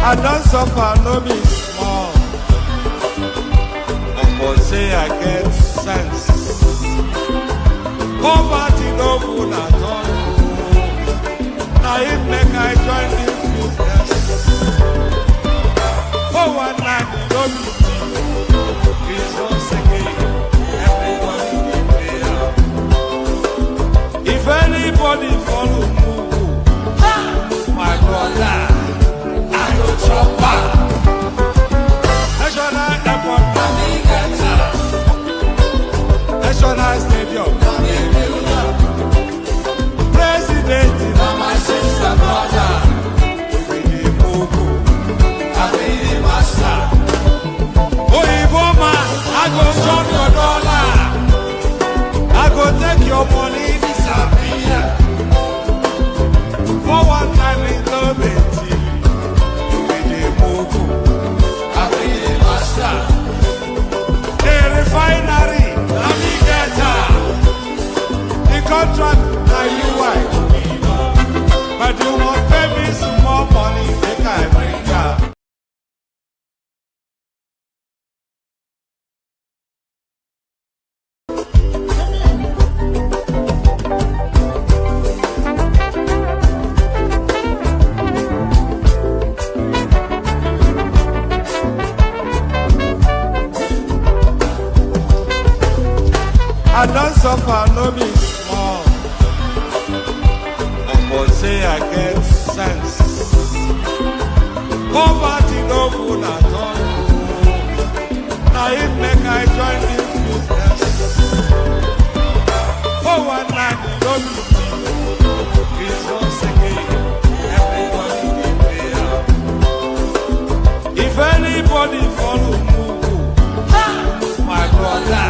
I don't suffer, no be small. But say I get sense. Poverty no good at all. Now it make I join this business. For one night, no be it's once again. Everybody be there. If anybody follow Mugu, my brother, I go chopper. National airport, National Stadium, President, my sister, brother, we the Mugu, I be the master. Oh, Iboma, I go chop your dollar, I go take your money, disappear. For one time in the Betty, we the Mugu, I be the master. The refinery, the contract, now you white. But you won't pay me some more money, they can't bring ya. I don't suffer, no be small. But say I get sense. Poverty no good at all. Now it make I join this business. For one night, no be it's once again. Everybody be there. If anybody follow Mugu, my brother,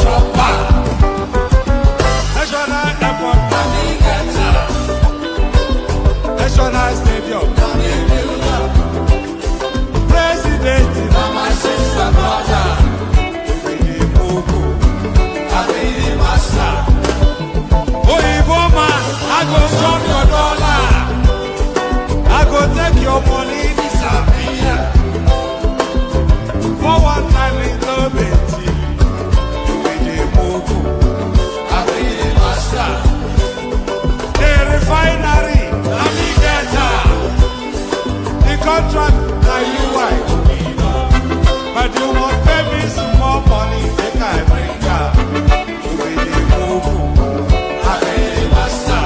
chopper. National airport, National Stadium, President, my sister, brother, we the Mugu, I be the master. Oh, Iboma, I go chop your dollar, I go take your money, disappear. For one time in the Betty, the refinery, the contract, now you white. But you won't pay me some more money, they can't bring ya. We the Mugu, I be the master.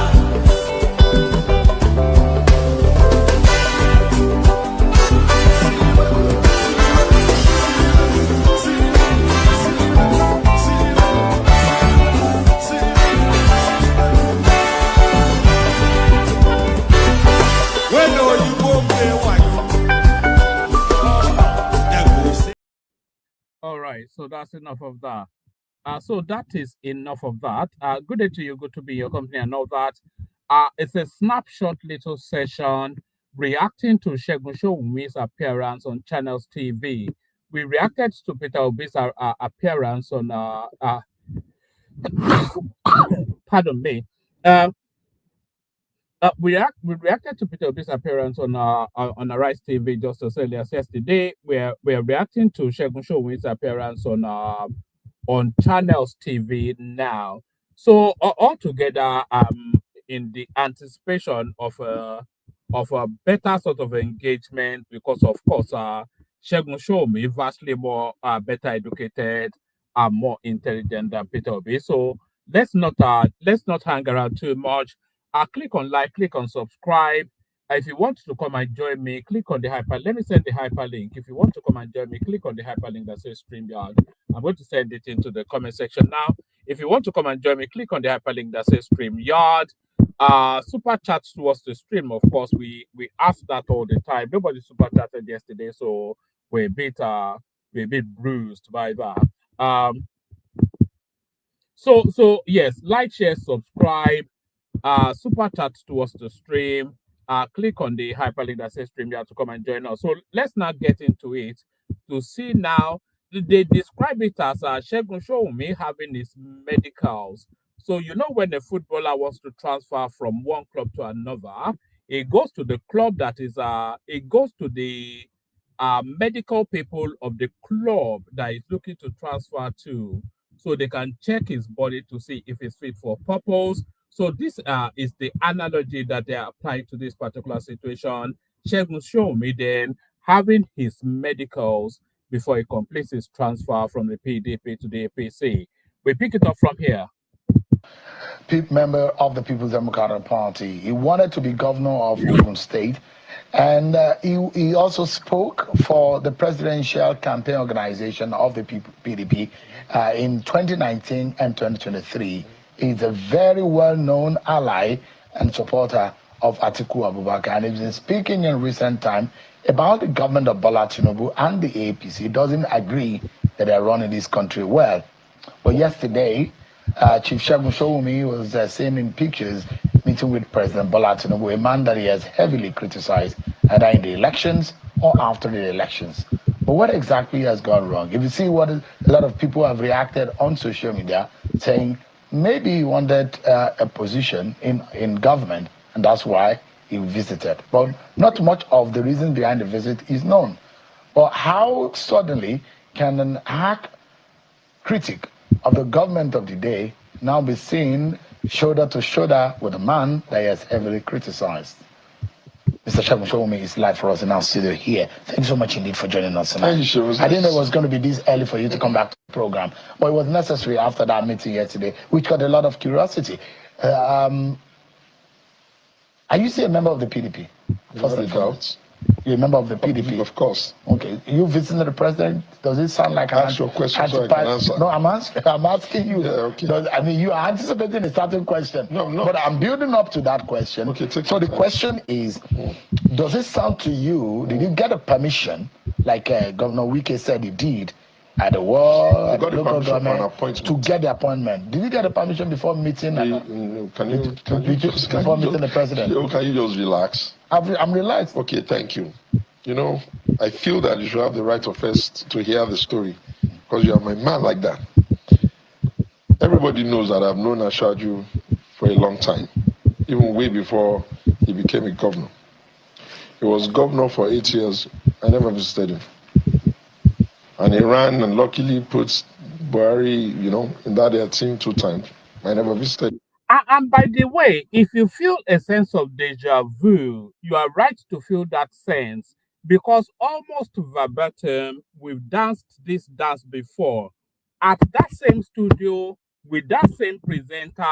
All right, so that's enough of that. So that is enough of that. Good day to you. Good to be in your company and all that. It's a snapshot little session reacting to Segun Sowunmi'S appearance on Channels TV. We reacted to Peter Obi's appearance on pardon me. We reacted to Peter Obi's appearance on Arise TV just as early as yesterday. We're reacting to Segun Sowunmi'S appearance on Channels TV now. So altogether, in the anticipation of a better sort of engagement, because of course, Segun Sowunmi vastly more better educated and more intelligent than Peter Obi. So let's not hang around too much. Click on like, click on subscribe. If you want to come and join me, click on the hyper. Let me send the hyperlink. If you want to come and join me, click on the hyperlink that says StreamYard. I'm going to send it into the comment section now. If you want to come and join me, click on the hyperlink that says StreamYard. Super chats towards the stream. Of course, we ask that all the time. Nobody super chatted yesterday, so we're a bit bruised by that. So yes, like, share, subscribe. Super chat towards the stream. Click on the hyperlink that says StreamYard to come and join us. So let's now get into it to see now. They describe it as Segun Sowunmi having his medicals. So you know when a footballer wants to transfer from one club to another, It goes to the club that is it goes to the medical people of the club that is looking to transfer to, so they can check his body to see if it's fit for purpose. So this is the analogy that they are applying to this particular situation. Segun Sowunmi then having his medicals before he completes his transfer from the PDP to the APC. We pick it up from here. Member of the People's Democratic Party. He wanted to be governor of Ogun State, and he also spoke for the presidential campaign organization of the PDP in 2019 and 2023. He's a very well-known ally and supporter of Atiku Abubakar, and he's been speaking in recent time about the government of Bola Tinubu and the APC. He doesn't agree that they're running this country well. But yesterday, Chief Segun Sowunmi was seen in pictures meeting with President Bola Tinubu, a man that he has heavily criticized either in the elections or after the elections. But what exactly has gone wrong? If you see what a lot of people have reacted on social media, saying maybe he wanted a position in government, and that's why he visited. But not much of the reason behind the visit is known. But how suddenly can an hack critic of the government of the day now be seen shoulder to shoulder with a man that he has heavily criticized? Mr. Segun Sowunmi is live for us in our studio here. Thank you so much indeed for joining us tonight. Thank you, I didn't know it was going to be this early for you to come back to the program, but it was necessary after that meeting yesterday, which got a lot of curiosity. Are you still a member of the PDP? First and foremost. You're a member of the PDP? Of course. Okay. You visiting the president? Does it sound like ask your question so I can answer? No, I'm asking you. Yeah, okay. I mean, you are anticipating a certain question. No, no. But I'm building up to that question. Okay, so the question is, does it sound to you, did you get a permission, like Governor Wike said he did, at the local government to get the appointment? Did you get a permission before meeting? Can you meeting the president? Can you just relax? I'm relaxed. Okay, thank you. You know, I feel that you should have the right of first to hear the story, because you are my man like that. Everybody knows that I've known Ashaju for a long time, even way before he became a governor. He was governor for 8 years. I never visited him. And he ran and luckily put Buhari, in that team 2 times. I never visited him. And by the way, if you feel a sense of deja vu, you are right to feel that sense, because almost verbatim, we've danced this dance before at that same studio with that same presenter,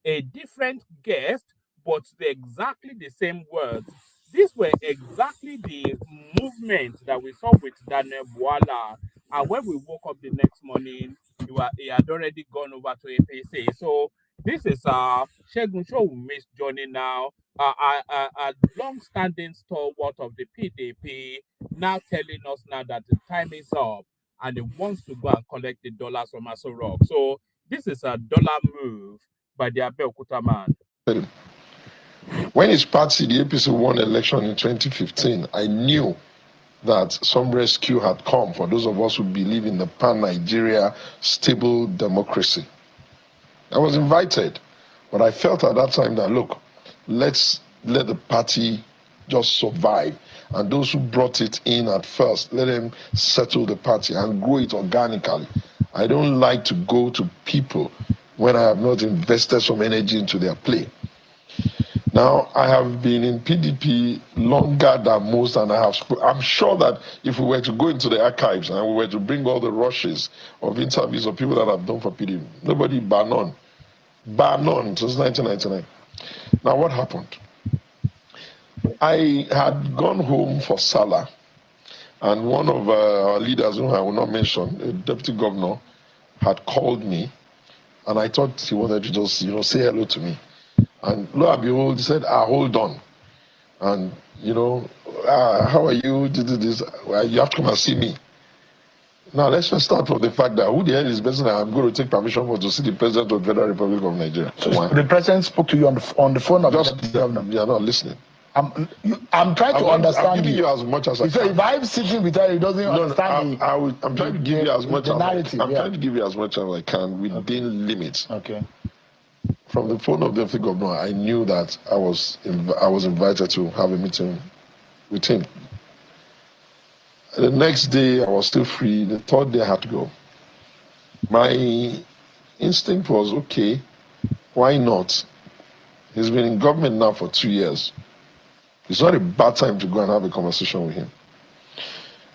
a different guest, but exactly the same words. These were exactly the movements that we saw with Daniel Bwala. And when we woke up the next morning, he had already gone over to APC. So this is Segun Sowunmi'S journey now, a long-standing stalwart of the PDP, now telling us now that the time is up and he wants to go and collect the dollars from Aso Rock. So this is a dollar move by the Abeokuta man. When his party, the APC, won election in 2015, I knew that some rescue had come for those of us who believe in the pan-Nigeria stable democracy. I was invited, but I felt at that time that, look, let's let the party just survive. And those who brought it in at first, let them settle the party and grow it organically. I don't like to go to people when I have not invested some energy into their play. Now, I have been in PDP longer than most, and I'm sure that if we were to go into the archives and we were to bring all the rushes of interviews of people that have done for PDP, nobody bar none since 1999. Now, what happened? I had gone home for Salah, and one of our leaders, whom I will not mention, a deputy governor, had called me, and I thought he wanted to just, say hello to me. And lo and behold, he said, hold on. And, how are you? This. You have to come and see me. Now, let's just start from the fact that who the hell is the person that I'm going to take permission for to see the President of the Federal Republic of Nigeria? So the President spoke to you on the phone? You're not listening. I'm trying to understand I'm giving you as much as I can. So if I'm sitting with her, he doesn't understand I'm trying to give you as much as narrative. I'm trying to give you as much as I can within limits. Okay. from the phone of the deputy governor, I knew that I was invited to have a meeting with him. The next day, I was still free. The third day, I had to go. My instinct was, okay, why not? He's been in government now for 2 years. It's not a bad time to go and have a conversation with him.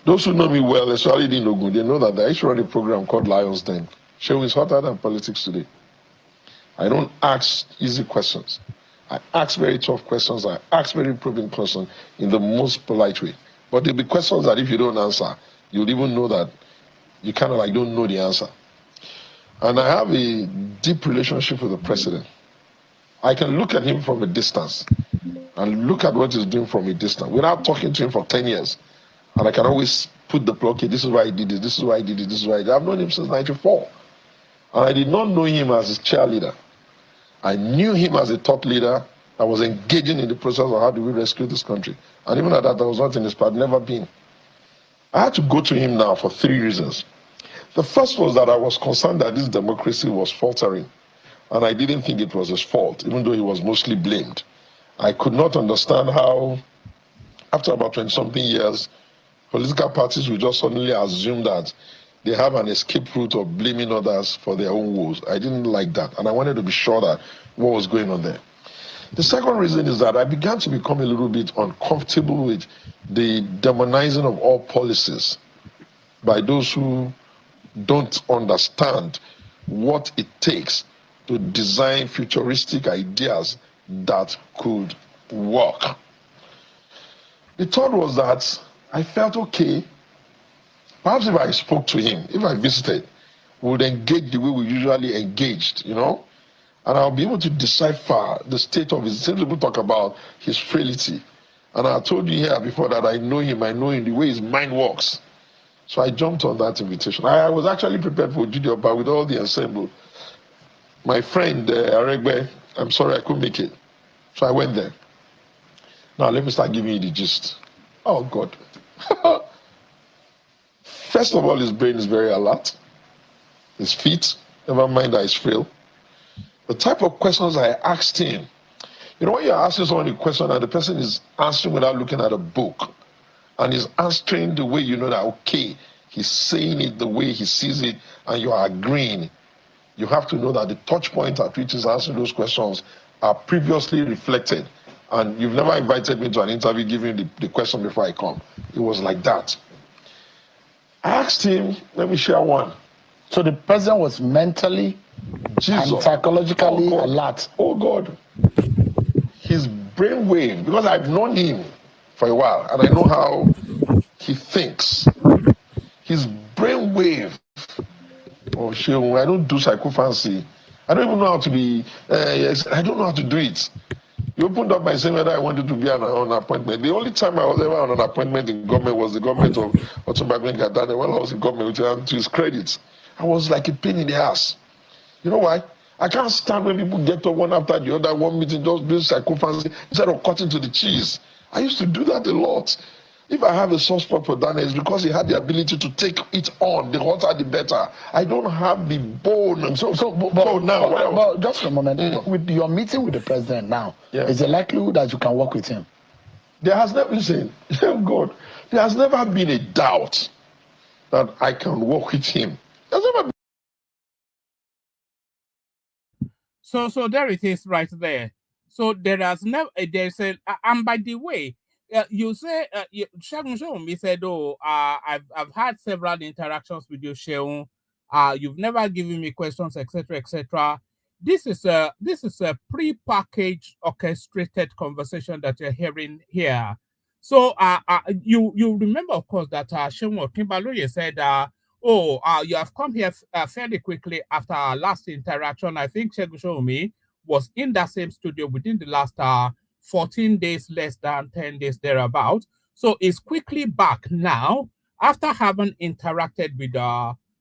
Those who know me well, especially in Ogun, they know that I used to run a program called Lion's Den. Show is hotter than politics today. I don't ask easy questions. I ask very tough questions. I ask very probing questions in the most polite way. But there'll be questions that if you don't answer, you'll even know that you kind of like don't know the answer. And I have a deep relationship with the president. I can look at him from a distance and look at what he's doing from a distance without talking to him for 10 years. And I can always put the plug, okay, this is why I did this, this is why I did it, this is why I did it. I've known him since 94. And I did not know him as his cheerleader. I knew him as a thought leader. I was engaging in the process of how do we rescue this country. And even at that, I was not in his part, never been. I had to go to him now for 3 reasons. The first was that I was concerned that this democracy was faltering. And I didn't think it was his fault, even though he was mostly blamed. I could not understand how, after about 20-something years, political parties will just suddenly assume that they have an escape route of blaming others for their own woes. I didn't like that, and I wanted to be sure that what was going on there. The second reason is that I began to become a little bit uncomfortable with the demonizing of all policies by those who don't understand what it takes to design futuristic ideas that could work. The third was that I felt, okay, perhaps if I spoke to him, if I visited, we would engage the way we usually engaged, you know, and I'll be able to decipher the state of his. Some people talk about his frailty, and I told you here before that I know him the way his mind works. So I jumped on that invitation. I was actually prepared for Junior, but with all the ensemble. My friend Aregbe, I'm sorry I couldn't make it. So I went there. Now let me start giving you the gist. Oh God. First of all, his brain is very alert. His feet, never mind that he's frail. The type of questions I asked him, you know, when you're asking someone a question and the person is answering without looking at a book, and he's answering the way you know that, okay, he's saying it the way he sees it, and you are agreeing, you have to know that the touch point at which he's answering those questions are previously reflected. And you've never invited me to an interview giving the question before I come. It was like that. I asked him, let me share one. So the president was mentally and psychologically alert. Oh God. His brainwave, because I've known him for a while and I know how he thinks. His brainwave. Oh, sure, I don't do psychophancy. I don't even know how to be, I don't know how to do it. You opened up by saying whether I wanted to be on an appointment. The only time I was ever on an appointment in government was the government of Otunbagbe Gadane. When I was in government, to his credit, I was like a pain in the ass. You know why? I can't stand when people get up one after the other, one meeting, just do psychophancy instead of cutting to the cheese. I used to do that a lot. If I have a soft spot for Dana, it's because he had the ability to take it on. The hotter, the better. I don't have the bone. But just a moment. With your meeting with the president now, is it likely that you can work with him? There has never been, God, there has never been a doubt that I can work with him. There's never been. So there it is right there. So there has never, there's a, and by the way, you say, Segun Sowunmi said, oh, I've had several interactions with you, Seun. You've never given me questions, etc., etc. This is a pre-packaged, orchestrated conversation that you're hearing here. So you remember, of course, that Seun Okinbaloye said, you have come here fairly quickly after our last interaction. I think Segun Sowunmi was in that same studio within the last 14 days, less than 10 days thereabout. So he's quickly back now after having interacted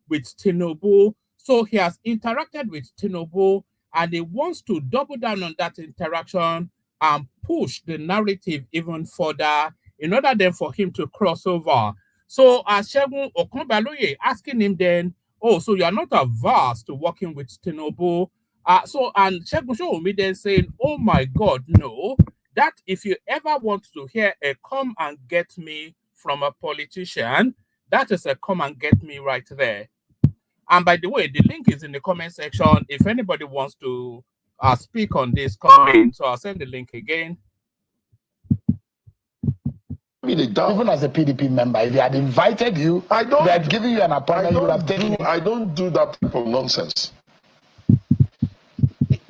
with Tinubu. So he has interacted with Tinubu and he wants to double down on that interaction and push the narrative even further in order then for him to cross over. So Segun Okinbaloye asking him then, oh, so you are not averse to working with Tinubu. And Segun Sowunmi then saying, oh my God, no, that if you ever want to hear a come and get me from a politician, that is a come and get me right there. And by the way, the link is in the comment section. If anybody wants to speak on this comment, so I'll send the link again. Even as a PDP member, if they had invited you, they had given you an appointment, you would have taken it. I don't do that type of nonsense.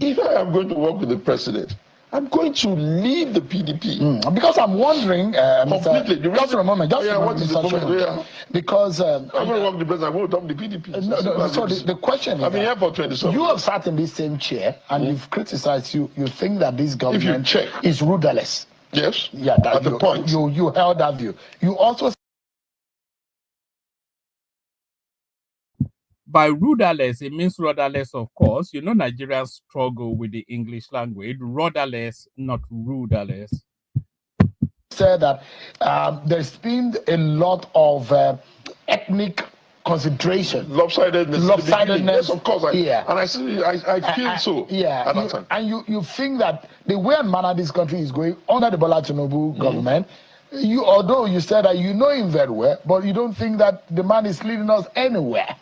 If I am going to work with the president, I'm going to lead the PDP. Because I'm wondering, completely. Just for a moment, what is the comment? Because I'm going to work with the president, I'm going to dump the PDP. So the question is, I've been here for 27 you have sat in this same chair and you've criticized, you think that this government check, is rudderless. Yes. Yeah, at the point. You held that view. You also, by rudderless, it means rudderless, of course. You know, Nigerians struggle with the English language. Rudderless, not rudderless. Said that there's been a lot of ethnic concentration, lopsidedness. Yes, of course. I feel so. Yeah, and you think that the way and manner this country is going under the Bola Tinubu government, although you said that you know him very well, but you don't think that the man is leading us anywhere.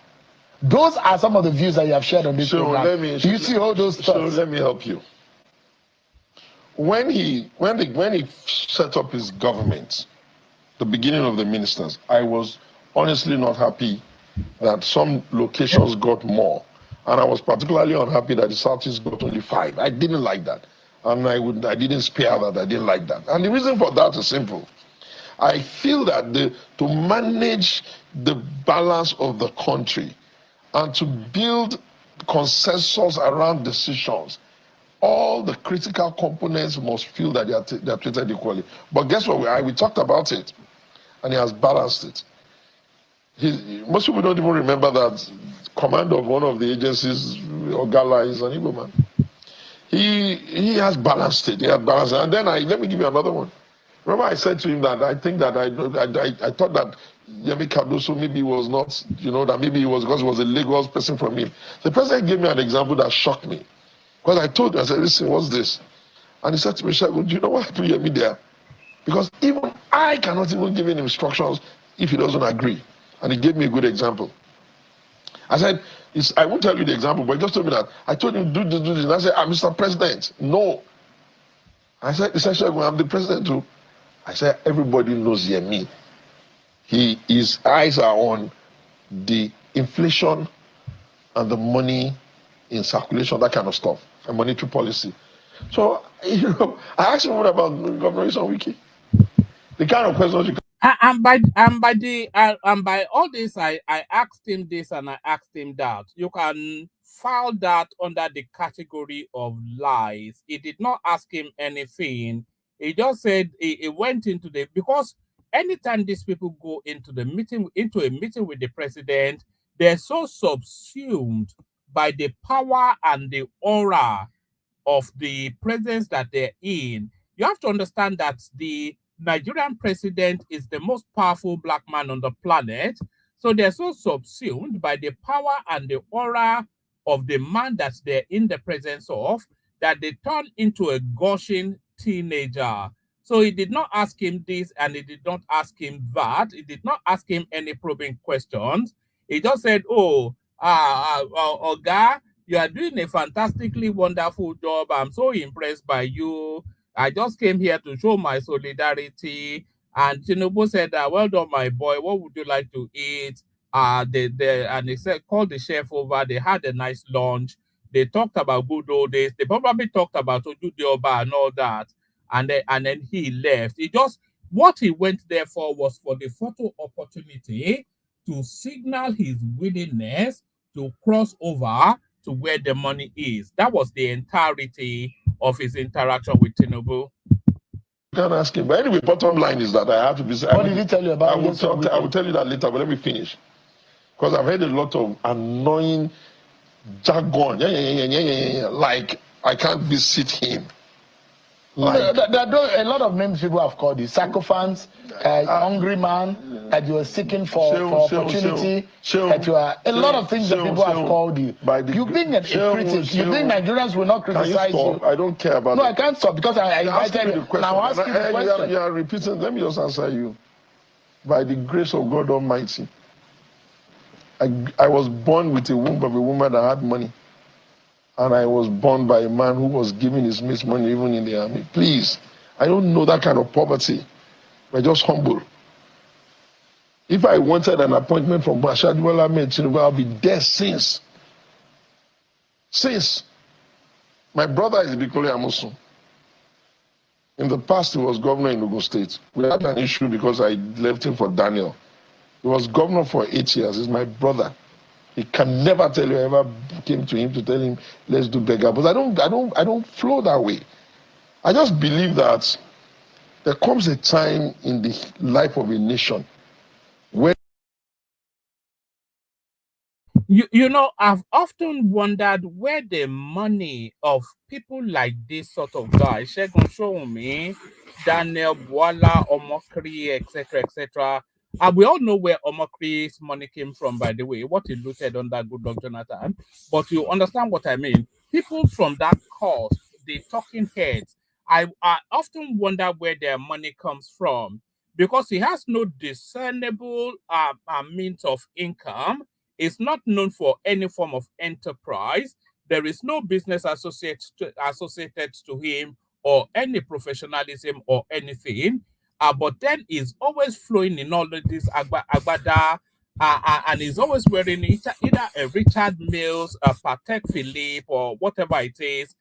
Those are some of the views that you have shared on this program. Do you see all those thoughts? So let me help you. When he set up his government, the beginning of the ministers, I was honestly not happy that some locations got more, and I was particularly unhappy that the Southeast got only 5. I didn't like that, and I didn't spare that. I didn't like that, and the reason for that is simple. I feel that to manage the balance of the country and to build consensus around decisions, all the critical components must feel that they are treated equally. But guess what? We talked about it, and he has balanced it. Most people don't even remember that commander of one of the agencies, Ogala, is an Igbo man. He has balanced it. He has balanced it. And then let me give you another one. Remember, I said to him that I think that I thought that Yemi Cardoso maybe was not, that maybe it was because he was a Lagos person from him. The president gave me an example that shocked me. Because I told him, I said, listen, what's this? And he said to me, Segun, do you know what happened to Yemi there? Because even I cannot even give him instructions if he doesn't agree. And he gave me a good example. I said, I won't tell you the example, but he just told me that. I told him, do this. And I said, Mr. President, no. He said, Segun, I'm the president too. I said, everybody knows Yemi. His eyes are on the inflation and the money in circulation, that kind of stuff, and monetary policy. So, I asked him what about Governor Wiki? The kind of questions you and by all this, I asked him this and I asked him that. You can file that under the category of lies. He did not ask him anything. He just said he went into because anytime these people go into a meeting with the president, they're so subsumed by the power and the aura of the presence that they're in. You have to understand that the Nigerian president is the most powerful black man on the planet. So they're so subsumed by the power and the aura of the man that they're in the presence of that they turn into a gushing teenager. So he did not ask him this and he did not ask him that. He did not ask him any probing questions. He just said, Oga, you are doing a fantastically wonderful job. I'm so impressed by you. I just came here to show my solidarity. And Tinubu said, well done, my boy. What would you like to eat? And they said, call the chef over. They had a nice lunch. They talked about good old days. They probably talked about Ojude Oba and all that. And then he left. What he went there for was for the photo opportunity to signal his willingness to cross over to where the money is. That was the entirety of his interaction with Tinubu. Can't ask him. But anyway, bottom line is that I have to be. What did he tell you about? I will tell you that later, but let me finish. Because I've heard a lot of annoying jargon. Like I can't visit him. Like, there are a lot of names people have called you. Sycophants, hungry man, that you are seeking for opportunity, that you are a lot of things that people have called you. You being a critic, you think Nigerians will not criticize you? I don't care about No, I can't stop because I invited you. And I'll ask you the question. You are repeating. Let me just answer you. By the grace of God Almighty, I was born with a womb of a woman that had money. And I was born by a man who was giving his mates money even in the army. Please, I don't know that kind of poverty. We're just humble. If I wanted an appointment from Bashadwala Tinubu, I'll be there since. My brother is Bikole Amusu. In the past, he was governor in Ogun State. We had an issue because I left him for Daniel. He was governor for 8 years. He's my brother. He can never tell you I ever came to him to tell him, let's do beggar. But I don't flow that way. I just believe that there comes a time in the life of a nation where you know, I've often wondered where the money of people like this sort of guy, Segun Sowunmi, Daniel Bwala, Omokri, etc., and we all know where Omokri's money came from, by the way, what he looted under Goodluck Jonathan. But you understand what I mean? People from that cause, the talking heads, I often wonder where their money comes from because he has no discernible means of income. Is not known for any form of enterprise. There is no business associated to him or any professionalism or anything. But then he's always flowing in all of this agbada, and he's always wearing either a Richard Mills, a Patek Philippe, or whatever it is.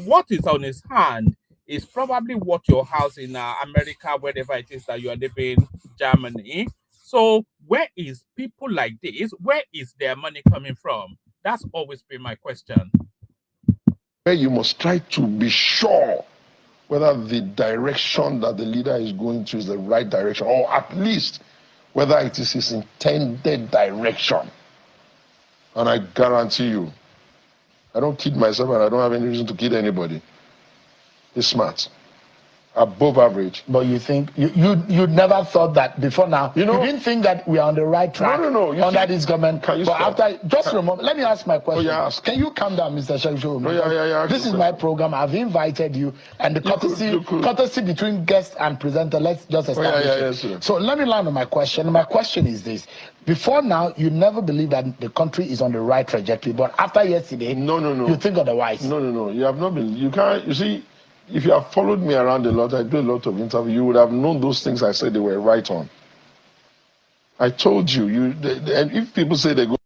What is on his hand is probably what your house in America, wherever it is that you are living, Germany. So where is people like this? Where is their money coming from? That's always been my question. Where you must try to be sure whether the direction that the leader is going to is the right direction, or at least whether it is his intended direction. And I guarantee you, I don't kid myself and I don't have any reason to kid anybody. He's smart. Above average. But you think you never thought that before now? You didn't think that we are on the right track under this government. Can you but stop? After just a moment, let me ask my question. Oh, yeah, ask. Can you calm down, Mr. Segun? This is my program. I've invited you, and the courtesy between guest and presenter. Let's just establish it. So let me land on my question. My question is this: before now, you never believed that the country is on the right trajectory, but after yesterday, you think otherwise. No. You have not been. You can't. You see. If you have followed me around a lot, I do a lot of interviews, you would have known those things I said they were right on. I told you, and if people say they go.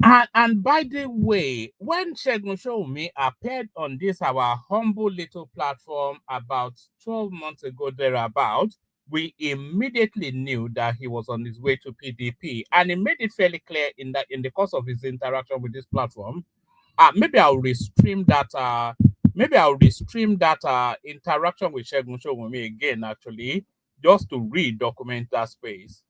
And by the way, when Segun Sowunmi appeared on this, our humble little platform about 12 months ago, thereabout, we immediately knew that he was on his way to PDP. And he made it fairly clear in the course of his interaction with this platform. Maybe I'll restream that. Maybe I'll restream that interaction with Segun Sowunmi again, actually, just to document that space.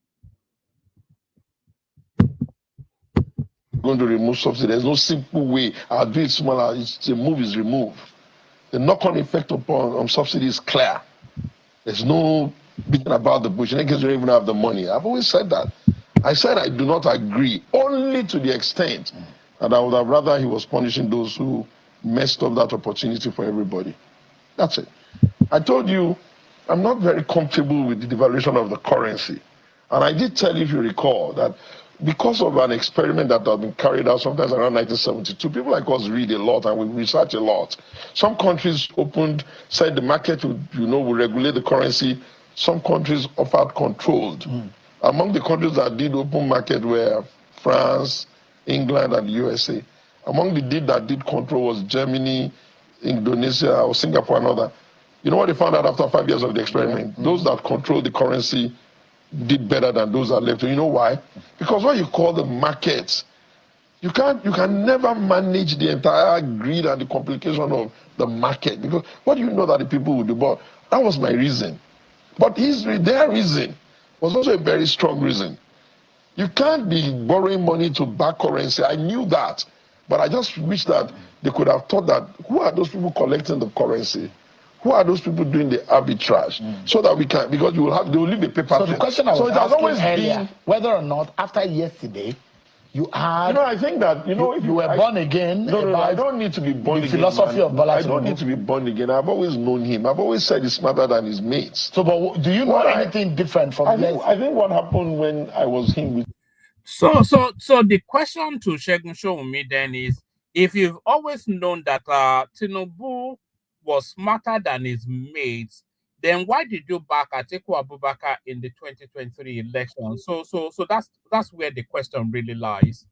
Going to remove subsidy. There's no simple way. I'll do it smaller. The move is removed. The knock-on effect on subsidy is clear. There's no beating about the bush. Niggas don't even have the money. I've always said that. I said I do not agree, only to the extent that I would have rather he was punishing those who messed up that opportunity for everybody. That's it. I told you, I'm not very comfortable with the devaluation of the currency. And I did tell you, if you recall, that because of an experiment that had been carried out sometimes around 1972, people like us read a lot and we research a lot. Some countries said the market would regulate the currency. Some countries offered controlled. Among the countries that did open market were France, England, and the USA. Among the that did control was Germany, Indonesia, or Singapore, and other. You know what they found out after 5 years of the experiment? Those that controlled the currency did better than those that left. You know why? Because what you call the markets, you can never manage the entire greed and the complication of the market. Because what do you know that the people would do? But that was my reason. But their reason was also a very strong reason. You can't be borrowing money to back currency. I knew that. But I just wish that they could have thought that, who are those people collecting the currency? Who are those people doing the arbitrage? So that we can, because they will leave the paper. So the question I was it has asking always earlier, been whether or not after yesterday, you had, I think that, if you were born again. No, I don't need to be born again. Philosophy of Bola I don't need to be born again. I've always known him. I've always said he's smarter than his mates. So, but do you know anything different from I think what happened when I was him with. So the question to Segun Sowunmi then is, if you've always known that Tinubu was smarter than his mates, then why did you back Atiku Abubakar in the 2023 election? So that's where the question really lies.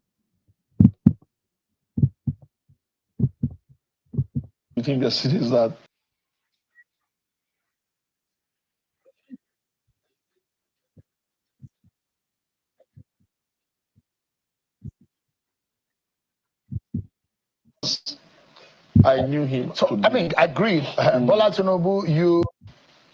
Within the cities that I knew him. So I mean, agreed. Bola Tinubu,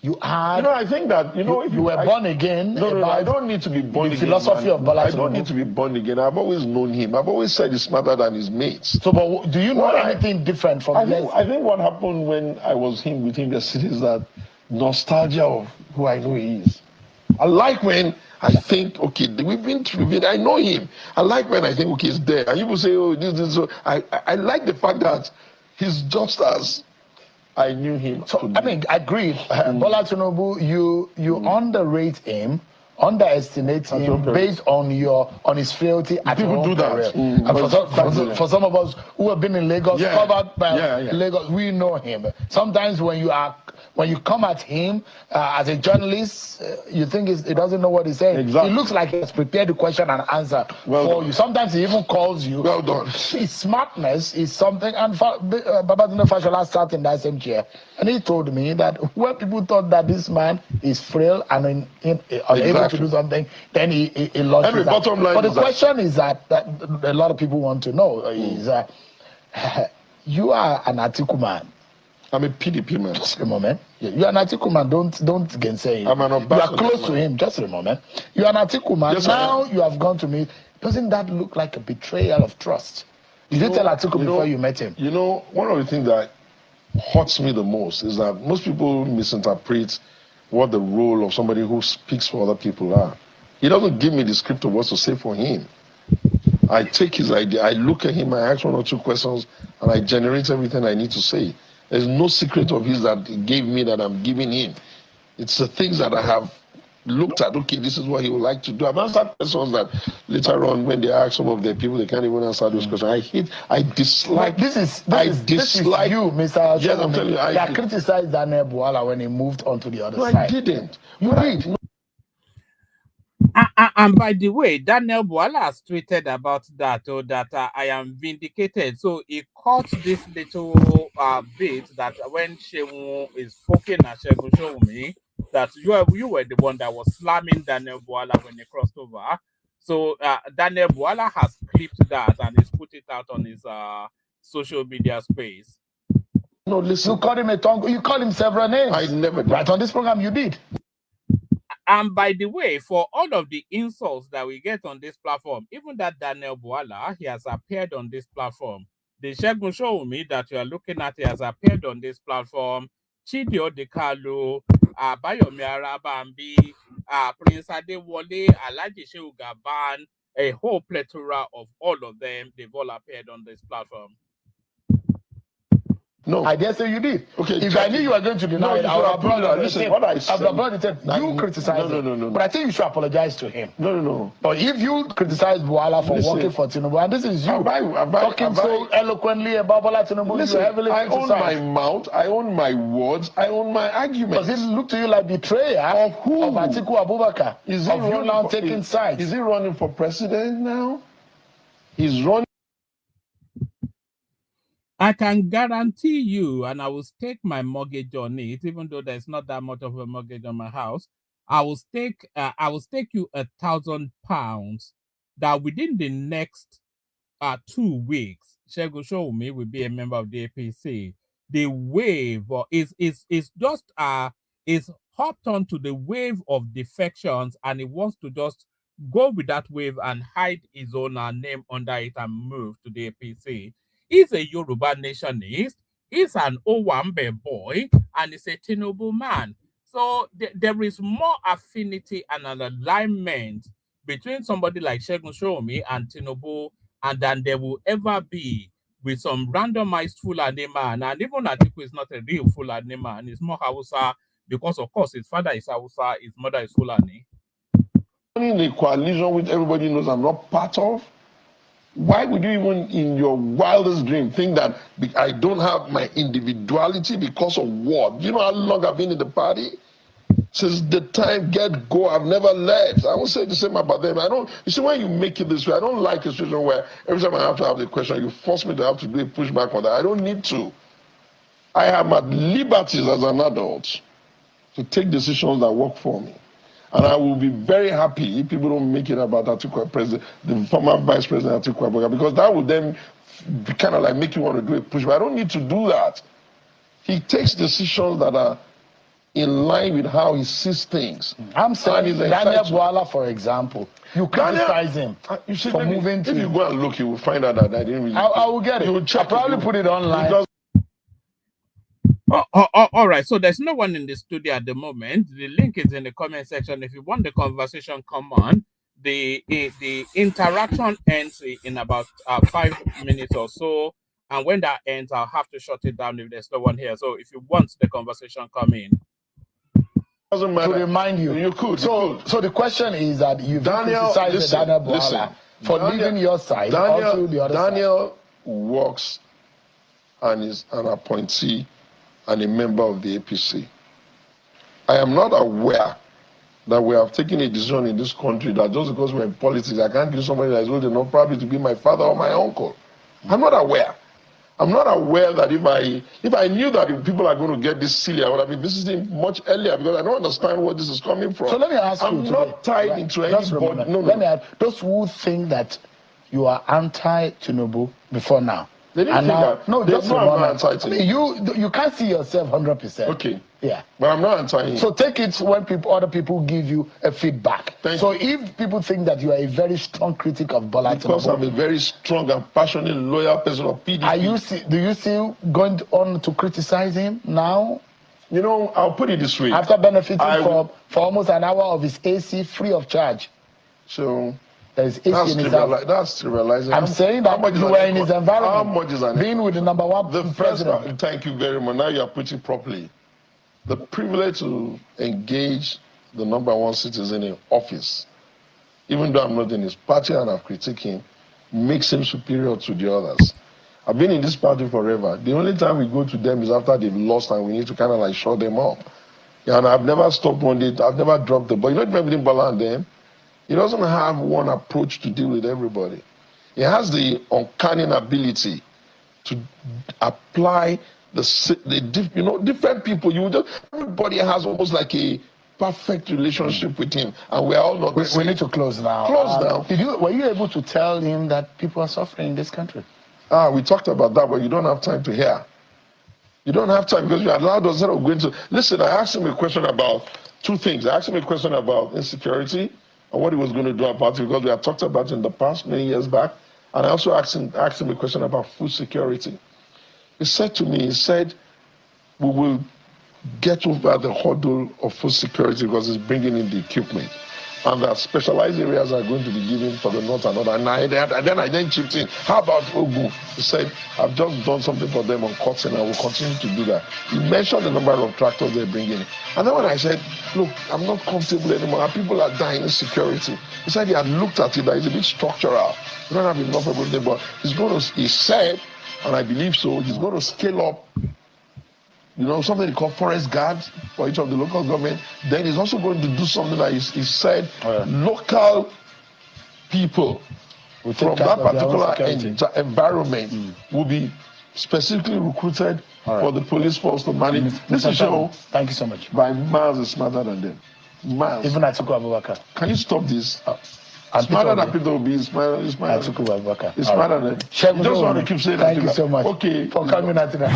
you had. I think that you were born again. No, I don't need to be born again. Philosophy of Bola Tinubu. I don't need to be born again. I've always known him. I've always said he's smarter than his mates. So, but do you know anything different from? I think what happened when I was him with him the city is that nostalgia of who I know he is. I like when I think, okay, we've been through it. I know him. I like when I think, okay, he's there. And people say, oh, this. So I like the fact that he's just as I knew him. So I mean, agreed. Bola Tinubu, you underrate him, underestimate him based on his frailty at your own career. And for some of us who have been in Lagos, covered by Lagos, we know him. Sometimes when you come at him as a journalist, you think he doesn't know what he's saying. Exactly. It looks like he has prepared the question and answer for you. Sometimes he even calls you. Well done. His smartness is something. And Babajide Fashola sat in that same chair, and he told me that when people thought that this man is frail and unable to do something, then he lost it. Bottom line. But the question is that a lot of people want to know is you are an Atiku man. I'm a PDP man. Just a moment. You're an Atiku man. Don't gainsay him. I'm an You are close to him. Just a moment. You're an Atiku man. Yes, now you have gone to meet. Doesn't that look like a betrayal of trust? Did you tell Atiku before you met him? One of the things that hurts me the most is that most people misinterpret what the role of somebody who speaks for other people are. He doesn't give me the script of what to say for him. I take his idea, I look at him, I ask 1 or 2 questions, and I generate everything I need to say. There's no secret of his that he gave me that I'm giving him. It's the things that I have looked at, okay, this is what he would like to do. I've answered questions that later on, when they ask some of the people, they can't even answer those questions. I dislike. This is you, Mr. Yes, I'm telling you. I criticized Daniel Bwala when he moved onto the other side. I didn't. You did. And by the way, Daniel Bwala has tweeted about that, that I am vindicated. So he caught this little bit that when Segun is poking at Segun Sowunmi, that you were the one that was slamming Daniel Bwala when he crossed over. So Daniel Bwala has clipped that and he's put it out on his social media space. No, listen. You called him a tongue. You called him several names. I never did. Right on this program, you did. And by the way, for all of the insults that we get on this platform, even that Daniel Bwala, he has appeared on this platform. The Segun Sowunmi that you are looking at, he has appeared on this platform. Chidi Odekalu, Bayomi Arabambi, Prince Adewale, Alhaji Shehu Gaban, a whole plethora of all of them, they've all appeared on this platform. No. I dare say you did. Okay. If I knew you were going to deny it, I would have brought it. Listen, what I said. You criticized him. No. But I think you should apologize to him. No. But if you criticize Bwala for working for Tinubu, and this is you talking so eloquently about Bola Tinubu, listen, I own my criticized. mouth, I own my words, I own my arguments. Does it look to you like betrayal of who? Of Atiku Abubakar? Is he of you now taking sides? Is he running for president now? He's running. I can guarantee you, and I will stake my mortgage on it, even though there's not that much of a mortgage on my house. I will stake you £1,000 that within the next 2 weeks, Segun Sowunmi will be a member of the APC. The wave is hopped onto the wave of defections, and he wants to just go with that wave and hide his own name under it and move to the APC. He's a Yoruba nationalist. He's an Owambe boy. and is a Tinubu man. So there is more affinity and an alignment between somebody like Segun Sowunmi and Tinubu, and than there will ever be with some randomized Fulani man. And even Atiku is not a real Fulani man; he's more Hausa because, of course, his father is Hausa, his mother is Fulani. In a coalition which everybody knows I'm not part of. Why would you even in your wildest dream think that I don't have my individuality because of what? You know how long I've been in the party? Since the time get go, I've never left. I won't say the same about them. I don't, you see, when you make it this way, I don't like a situation where every time I have to have the question, you force me to have to do a pushback on that. I don't need to. I am at liberties as an adult to take decisions that work for me. And I will be very happy if people don't make it about Atiku President, the former Vice President Atiku Abubakar, because that would then be kind of like make you want to do a push. But I don't need to do that. He takes decisions that are in line with how he sees things. I'm saying Daniel Bwala, for example, you criticize him you see, for moving to... If you go and look, you will find out that I didn't really... I will get it. I'll probably put it online. All right, so there's no one in the studio at the moment. The link is in the comment section. If you want the conversation, come on. The interaction ends in about 5 minutes or so, and when that ends, I'll have to shut it down if there's no one here. So if you want the conversation, come in. Doesn't matter. To remind you, you could. So the question is that you've criticized Daniel Bwala for leaving your side. Also the other Daniel works and is an appointee and a member of the APC. I am not aware that we have taken a decision in this country that just because we're in politics, I can't give somebody that is old enough probably to be my father or my uncle. I'm not aware. I'm not aware that if I knew that people are going to get this silly, I would have been visiting much earlier because I don't understand where this is coming from. So let me ask you I'm not tied into anybody. Let me ask those who think that you are anti-Tinubu before now. They didn't think that. No, just a moment. I mean, you can't see yourself 100%. Okay. Yeah. But I'm not anti. So take it when other people give you a feedback. So if people think that you are a very strong critic of Bola Tinubu, because I'm a very strong and passionate, loyal person of PDP. Do you still going on to criticize him now? You know, I'll put it this way. After benefiting for almost an hour of his AC free of charge. So there's AC in his house. That's trivializing. I'm saying that you were in his environment. How much is an being with the number one president? Thank you very much. Now you are putting it properly. The privilege to engage the number one citizen in office, even though I'm not in his party and I've critiqued him, makes him superior to the others. I've been in this party forever. The only time we go to them is after they've lost and we need to kind of like shut them up. And I've never stopped one day. I've never dropped the ball. You know, between Bola and them, he doesn't have one approach to deal with everybody. He has the uncanny ability to apply different people. Everybody has almost like a perfect relationship with him, and we're all not. We need to close now. Were you able to tell him that people are suffering in this country? We talked about that, but you don't have time to hear. You don't have time because you allowed us to go into. Listen, I asked him a question about two things. I asked him a question about insecurity and what he was going to do about it, because we had talked about it in the past many years back, and I also asked him a question about food security. He said to me, we will get over the hurdle of food security because it's bringing in the equipment. And that specialized areas are going to be given for the north and north. And then chipped in. How about Ogun? He said, I've just done something for them on cotton and I will continue to do that. He mentioned the number of tractors they're bringing in. And then when I said, look, I'm not comfortable anymore. People are dying in security. He said he had looked at it, that it's a bit structural. We don't have enough of everything, but he said, and I believe so, he's going to scale up, something they call forest guards for each of the local government. Then he's also going to do something that he said local people from that particular environment will be specifically recruited for the police force to manage. This is show. Thank you so much. By miles is smarter than them. Miles. Even Atiku Abubakar. Can you stop this? Smarter than Peter Obi is smarter. Atiku Abubakar. It's smarter than. You just want to keep saying that. Thank you so much. Okay. For coming out tonight.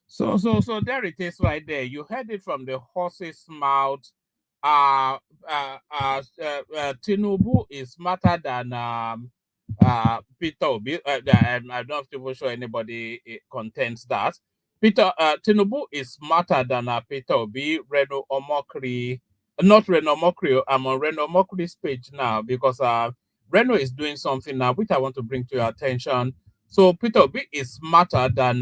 So there it is right there. You heard it from the horse's mouth. Tinubu is smarter than Peter Obi. I'm not even sure anybody contends that. Peter Tinubu is smarter than Peter Obi, Reno Omokri. Not Reno Omokri. I'm on Reno Omokri's page now because Reno is doing something now which I want to bring to your attention. So Peter Obi is smarter than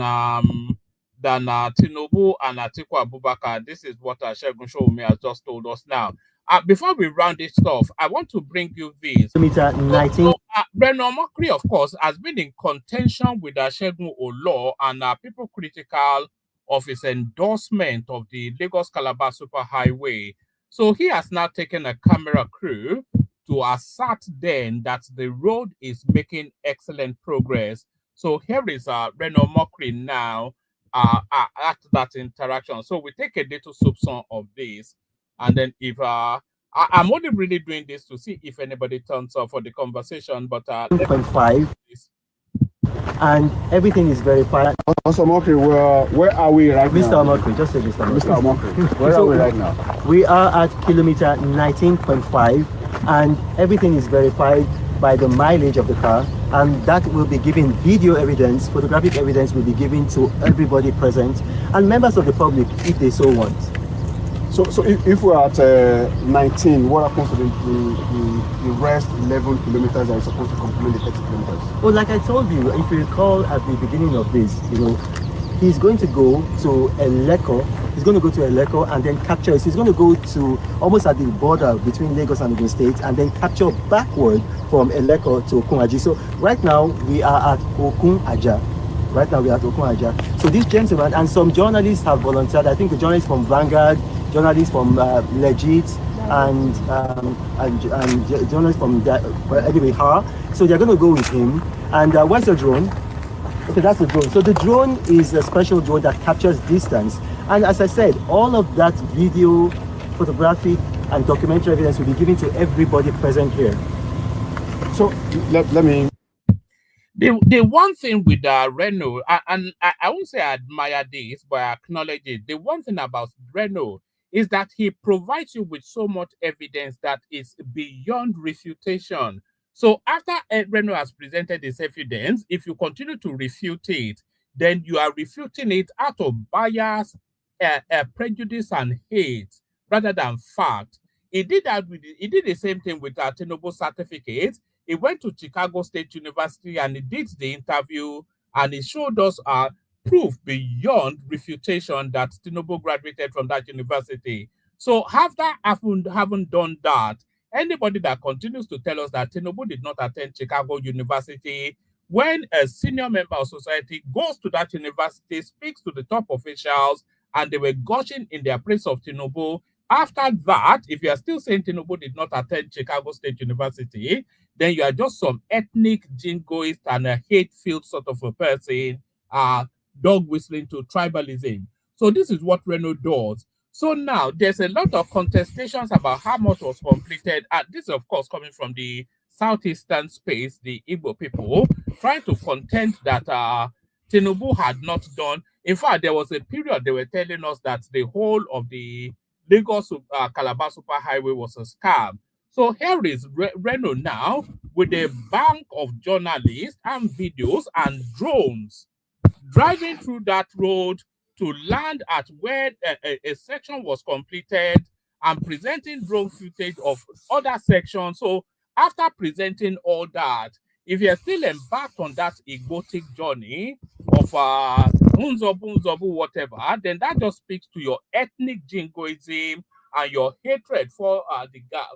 Tinubu and Atiku Abubakar. This is what Segun Sowunmi has just told us now. Before we round this stuff, I want to bring you this. Kilometer 19. Reno Omokri, of course, has been in contention with Segun Olo and people critical of his endorsement of the Lagos-Calabar Superhighway. So he has now taken a camera crew to assert then that the road is making excellent progress. So here is Reno Omokri now at that interaction. So we take a little substance of this, and then if I'm only really doing this to see if anybody turns up for the conversation, but 2.5 and everything is verified. Mr. Omokri, where are we right Mr. now? Omokri, just say Mr. Omokri. Mr. Omokri, where are we right now? We are at kilometer 19.5 and everything is verified by the mileage of the car, and that will be giving video evidence, photographic evidence will be given to everybody present and members of the public if they so want. So if we're at 19, what happens to the rest 11 kilometers that are supposed to complement the 30 kilometers? Well, like I told you, if you recall at the beginning of this, he's going to go to Eleko. He's going to go to Eleko and then capture it. So he's going to go to almost at the border between Lagos and Ogun State and then capture backward from Eleko to Okun-Aja. So right now we are at Okun-Aja. So this gentleman and some journalists have volunteered. I think the journalists from Vanguard, journalists from Legit, and journalists from anyway, so they're going to go with him. And where's the drone? Okay, that's the drone. So the drone is a special drone that captures distance. And as I said, all of that video, photographic, and documentary evidence will be given to everybody present here. So let me. The one thing with Reno, and I won't say I admire this, but I acknowledge it. The one thing about Reno is that he provides you with so much evidence that is beyond refutation. So after Reno has presented his evidence, if you continue to refute it, then you are refuting it out of bias, prejudice, and hate rather than fact. He did the same thing with Tinubu certificate. He went to Chicago State University and he did the interview and he showed us proof beyond refutation that Tinubu graduated from that university. So after haven't done that, anybody that continues to tell us that Tinubu did not attend Chicago University, when a senior member of society goes to that university, speaks to the top officials, and they were gushing in their praise of Tinubu, after that, if you are still saying Tinubu did not attend Chicago State University, then you are just some ethnic jingoist and a hate-filled sort of a person, dog whistling to tribalism. So this is what Reno does. So now there's a lot of contestations about how much was completed. And this is, of course, coming from the southeastern space, the Igbo people, trying to contend that Tinubu had not done. In fact, there was a period they were telling us that the whole of the Lagos Calabar Superhighway was a scam. So here is Reno now with a bank of journalists and videos and drones driving through that road to land at where a section was completed and presenting drone footage of other sections. So after presenting all that, if you're still embarked on that egotic journey of Unzobu, whatever, then that just speaks to your ethnic jingoism and your hatred for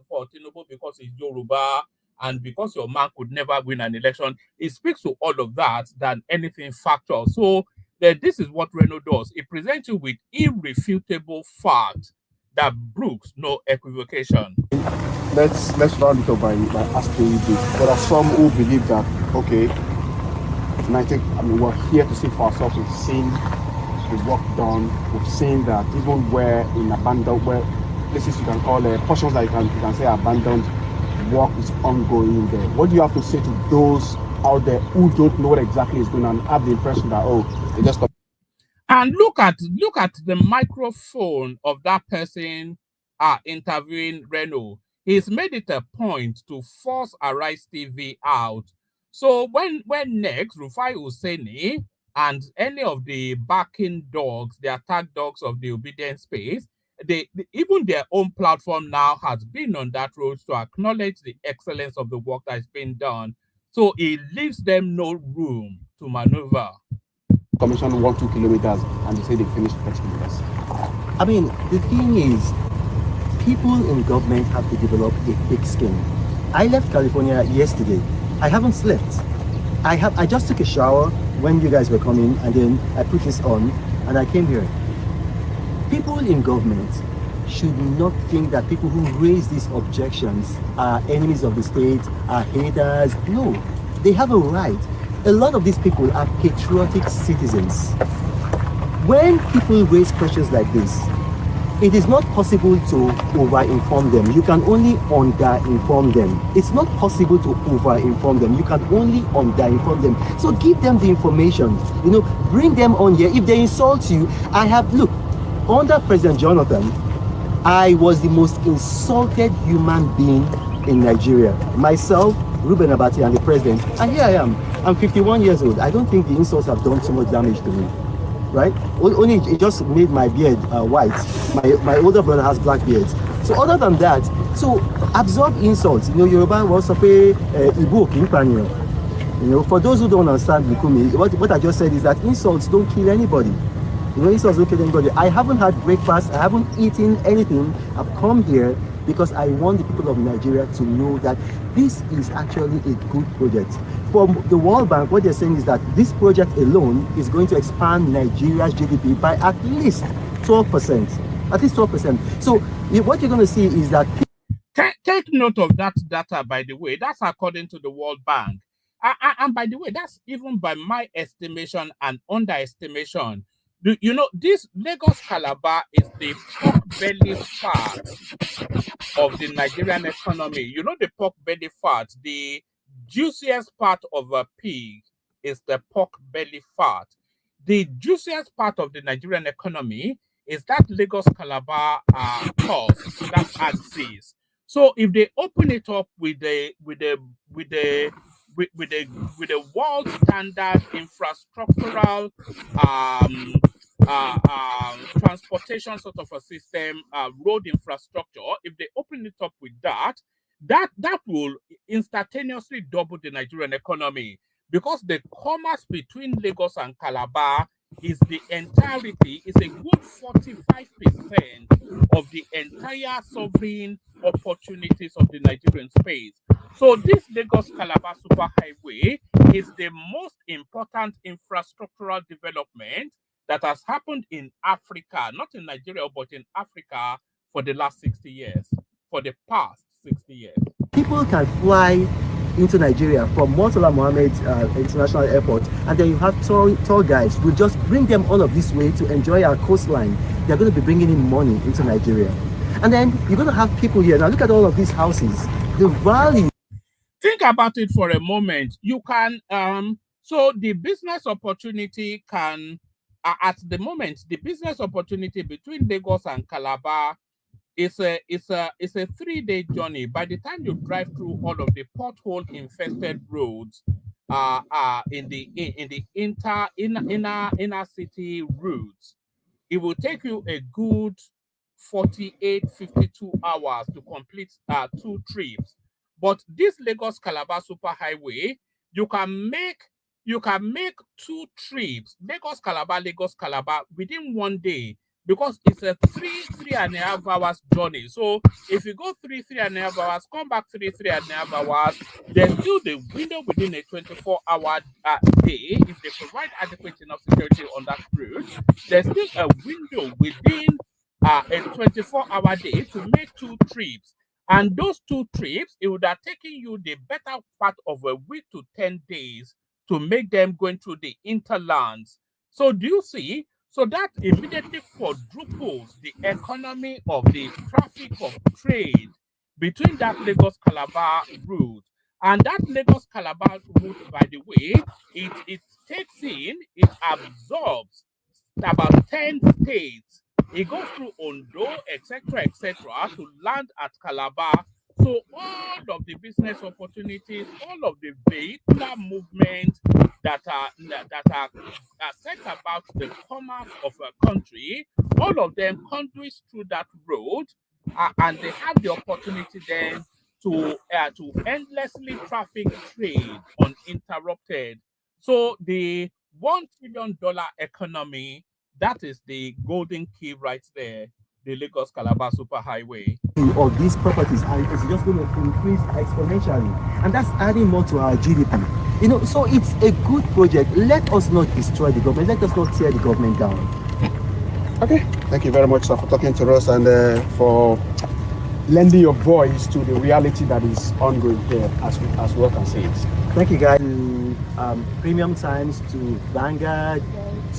for Tinubu because he's Yoruba and because your man could never win an election. It speaks to all of that than anything factual. So this is what Reno does. It presents you with irrefutable fact that brooks no equivocation. Let's round it up by asking this. There are some who believe that, okay, 19, we're here to see for ourselves. We've seen the work done. We've seen that even where in abandoned, where places you can call portions that you can say abandoned, work is ongoing there. What do you have to say to those out there who don't know what exactly is going on and have the impression that, oh, they just got. And look at the microphone of that person interviewing Reno. He's made it a point to force Arise TV out. So when next Rufai Hussaini and any of the barking dogs, the attack dogs of the obedience space, even their own platform now has been on that road to acknowledge the excellence of the work that is being done. So it leaves them no room to maneuver. Commission 1-2 kilometers and they say they finished 30 kilometers. I mean, the thing is, people in government have to develop a thick skin. I left California yesterday. I haven't slept. I just took a shower when you guys were coming, and then I put this on and I came here. People in government should not think that people who raise these objections are enemies of the state, are haters. No, they have a right. A lot of these people are patriotic citizens. When people raise questions like this, it is not possible to over-inform them. You can only under-inform them. It's not possible to over-inform them. You can only under-inform them. So give them the information. You know, bring them on here. If they insult you, look, under President Jonathan, I was the most insulted human being in Nigeria. Myself, Ruben Abati, and the president. And here I am. I'm 51 years old. I don't think the insults have done too much damage to me. Right? Only it just made my beard white. My older brother has black beards. So other than that, so absorb insults. You know, Yoruba was say Ibu Okinpanyo. You know, for those who don't understand Lukumi, what I just said is that insults don't kill anybody. You know, insults don't kill anybody. I haven't had breakfast. I haven't eaten anything. I've come here because I want the people of Nigeria to know that this is actually a good project. From the World Bank, what they're saying is that this project alone is going to expand Nigeria's GDP by at least 12%. At least 12%. So what you're going to see is that... Take note of that data, by the way. That's according to the World Bank. And by the way, that's even by my estimation and underestimation. You know, this Lagos Calabar is the pork belly fat of the Nigerian economy. You know, the pork belly fat, the juiciest part of a pig is the pork belly fat. The juiciest part of the Nigerian economy is that Lagos Calabar cost, that axis. So if they open it up with a world standard infrastructural transportation sort of a system, road infrastructure, if they open it up with that will instantaneously double the Nigerian economy, because the commerce between Lagos and Calabar is the entirety, is a good 45% of the entire sovereign opportunities of the Nigerian space. So this Lagos Calabar Superhighway is the most important infrastructural development that has happened in Africa, not in Nigeria, but in Africa for the last 60 years, for the past 60 years. People can fly into Nigeria from Murtala Mohammed International Airport, and then you have tour guides. We'll just bring them all of this way to enjoy our coastline. They're going to be bringing in money into Nigeria. And then you're going to have people here. Now look at all of these houses. The value. Think about it for a moment. You can, so the business opportunity can, at the moment, the business opportunity between Lagos and Calabar is a 3-day journey. By the time you drive through all of the pothole infested roads, in the inner city routes, it will take you a good 48-52 hours to complete 2 trips. But this Lagos Calabar Superhighway, you can make 2 trips, Lagos Calabar within 1 day, because it's a 3.5 hours journey. So if you go 3.5 hours, come back 3.5 hours, there's still the window within a 24-hour day. If they provide adequate enough security on that route, there's still a window within a 24-hour day to make 2 trips. And those 2 trips, it would have taken you the better part of a week to 10 days to make them going through the interlands. So do you see? So that immediately quadruples the economy of the traffic of trade between that Lagos Calabar route. And that Lagos Calabar route, by the way, it absorbs about 10 states. It goes through Ondo, etc., to land at Calabar. So all of the business opportunities, all of the vehicular movements that are set about the commerce of a country, all of them conduits through that road, and they have the opportunity then to endlessly traffic trade uninterrupted. So the $1 trillion economy, that is the golden key right there, the Lagos Calabar Superhighway. Of these properties, and it's just going to increase exponentially, and that's adding more to our GDP. So it's a good project. Let us not destroy the government. Let us not tear the government down. Okay. Thank you very much, sir, for talking to us and for lending your voice to the reality that is ongoing here, as well can say it. Thank you, guys. To Premium Times, to Vanguard,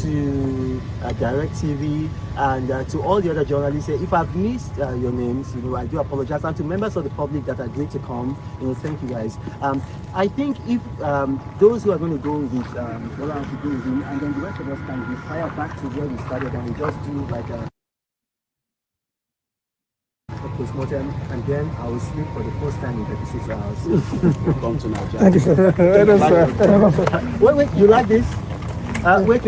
to Direct TV, and to all the other journalists. If I've missed your names, I do apologize. And to members of the public that agreed to come, thank you, guys. I think if those who are going to go with what I have to do with him, and then the rest of us can retire back to where we started and we just do like a postmortem, and then I will sleep for the first time in 36 hours. Come to Nigeria. Thank you, sir. Wait, you like this? Wait.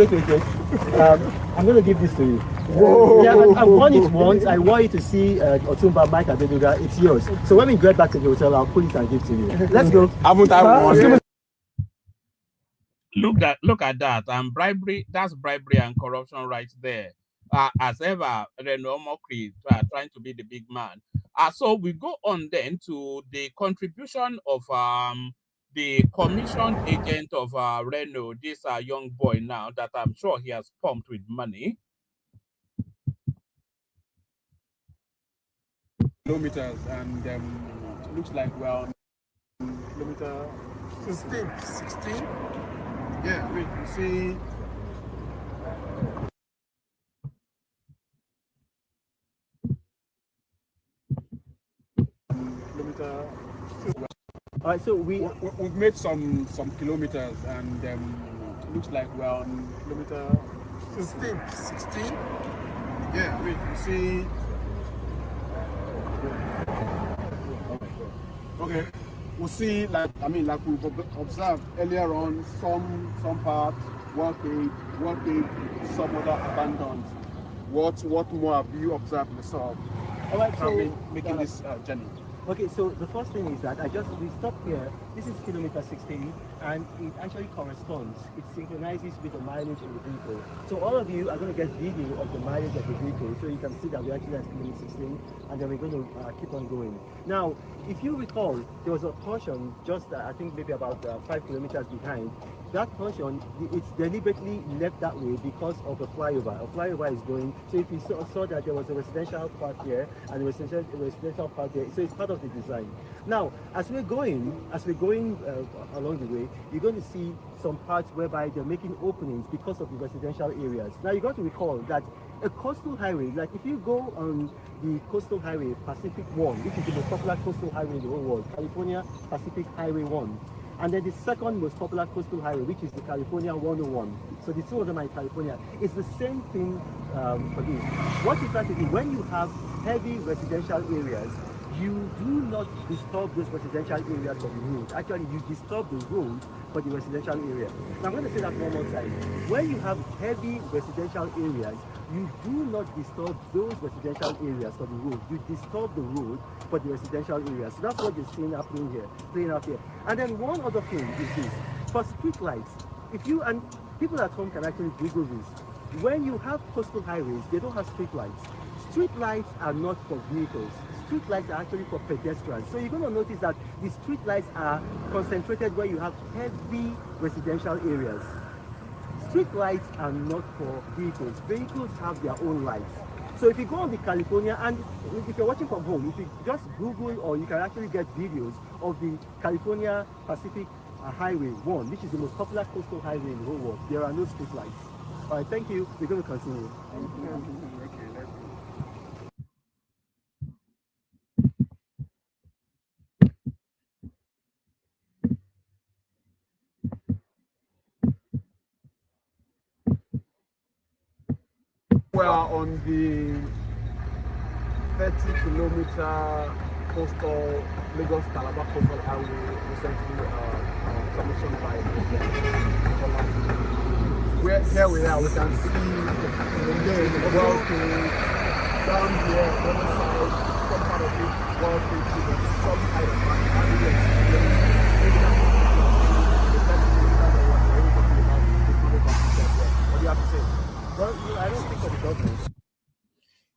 I'm going to give this to you. Whoa. Yeah, I've worn it once. I want you to see Otumba Mike Adenuga. It's yours. So when we get back to the hotel, I'll put it and give it to you. Let's go. Haven't I won? Look at that. And bribery, that's bribery and corruption right there. As ever, Reno Mokri trying to be the big man. So we go on then to the contribution of the commission agent of Reno, this young boy now that I'm sure he has pumped with money. Kilometers, and looks like we're on kilometer 16. Yeah, wait, you see. Kilometer. All right, so we've made some kilometers, and looks like we're on kilometer 16. Yeah, wait, you see. Okay, we'll see. Like we've observed earlier on, some parts well paved, some other abandoned. What more have you observed yourself? All right, so making this journey. Okay, so the first thing is that we stopped here. This is kilometer 16, and it actually corresponds. It synchronizes with the mileage of the vehicle. So all of you are going to get video of the mileage of the vehicle, so you can see that we're actually at kilometer 16, and then we're going to keep on going. Now, if you recall, there was a portion just, I think maybe about 5 kilometers behind. That portion, it's deliberately left that way because of a flyover. A flyover is going. So if you saw that there was a residential part here and a residential part there, so it's part of the design. Now, as we're going along the way, you're going to see some parts whereby they're making openings because of the residential areas. Now, you got to recall that a coastal highway, like if you go on the coastal highway Pacific 1, which is the most popular coastal highway in the whole world, California Pacific Highway 1. And then the second most popular coastal highway, which is the California 101. So the two of them are in California. It's the same thing for this. What you try to do, when you have heavy residential areas, you do not disturb those residential areas for the road. Actually, you disturb the road for the residential area. Now, I'm going to say that one more time. When you have heavy residential areas, you do not disturb those residential areas for the road. You disturb the road for the residential areas. So that's what you're seeing happening here, playing out here. And then one other thing is this. For street lights, and people at home can actually Google this. When you have coastal highways, they don't have street lights. Street lights are not for vehicles. Street lights are actually for pedestrians. So you're going to notice that the street lights are concentrated where you have heavy residential areas. Street lights are not for vehicles. Vehicles have their own lights. So if you go on the California, and if you're watching from home, if you just Google, or you can actually get videos of the California Pacific Highway 1, which is the most popular coastal highway in the whole world, there are no street lights. All right, thank you. We're going to continue. We are on the 30-kilometer coastal Lagos Calabar coastal highway recently commissioned by Where here we are, we can see the well paved down here, the other side, some part of it well paved to the some side of what do you have to say? Well, I don't think for the government.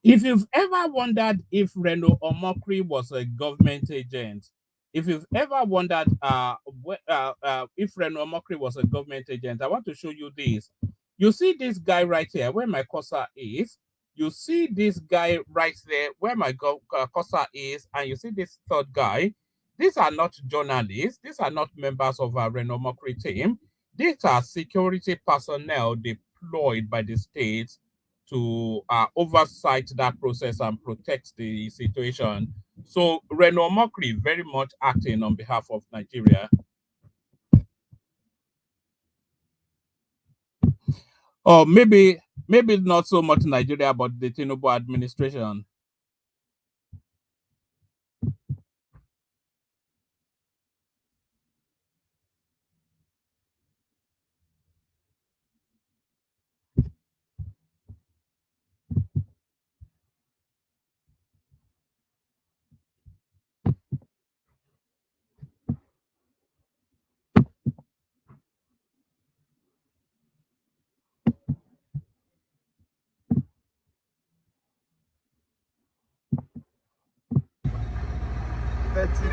If you've ever wondered if Reno Omokri was a government agent, if you've ever wondered if Reno Omokri was a government agent, I want to show you this. You see this guy right here where my cursor is. You see this guy right there where my cursor is, and you see this third guy. These are not journalists. These are not members of our Reno Omokri team. These are security personnel deployed by the state to oversight that process and protect the situation. So Reno Omokri very much acting on behalf of Nigeria. Or maybe not so much Nigeria, but the Tinubu administration.